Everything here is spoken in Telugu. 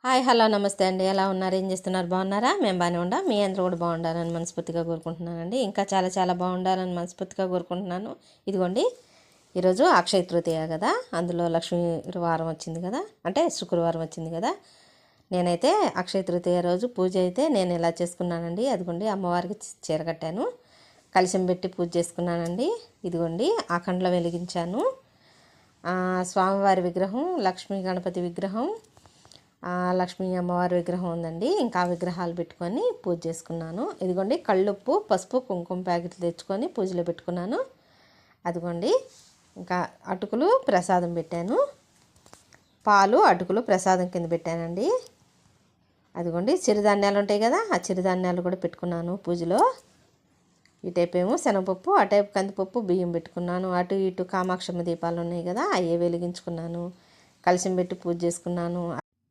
హాయ్ హలో నమస్తే అండి. ఎలా ఉన్నారు? ఏం చేస్తున్నారు? బాగున్నారా? మేము బాగానే ఉండా. మీ అందరూ కూడా బాగుండాలని మనస్ఫూర్తిగా కోరుకుంటున్నానండి. ఇంకా చాలా చాలా బాగుండాలని మనస్ఫూర్తిగా కోరుకుంటున్నాను. ఇదిగోండి, ఈరోజు అక్షయ తృతీయ కదా, అందులో లక్ష్మీ వారం వచ్చింది కదా, అంటే శుక్రవారం వచ్చింది కదా. నేనైతే అక్షయ తృతీయ రోజు పూజ అయితే నేను ఇలా చేసుకున్నానండి. అదిగోండి, అమ్మవారికి చీర కట్టాను, కలిసం పెట్టి పూజ చేసుకున్నానండి. ఇదిగోండి, అఖండ్లో వెలిగించాను. స్వామివారి విగ్రహం, లక్ష్మీ గణపతి విగ్రహం, లక్ష్మీ అమ్మవారి విగ్రహం ఉందండి. ఇంకా విగ్రహాలు పెట్టుకొని పూజ చేసుకున్నాను. ఇదిగోండి, కళ్ళుప్పు, పసుపు, కుంకుమ ప్యాకెట్లు తెచ్చుకొని పూజలో పెట్టుకున్నాను. అదిగోండి, ఇంకా అటుకులు ప్రసాదం పెట్టాను, పాలు అటుకులు ప్రసాదం కింద పెట్టానండి. అదిగోండి, చిరుధాన్యాలు ఉంటాయి కదా, ఆ చిరుధాన్యాలు కూడా పెట్టుకున్నాను పూజలో. ఈ టైప్ ఏమో శనగపప్పు, ఆ టైప్ కందిపప్పు, బియ్యం పెట్టుకున్నాను. అటు ఇటు కామాక్షమ్మ దీపాలు ఉన్నాయి కదా, అవి వెలిగించుకున్నాను. కలిసి పెట్టి పూజ చేసుకున్నాను.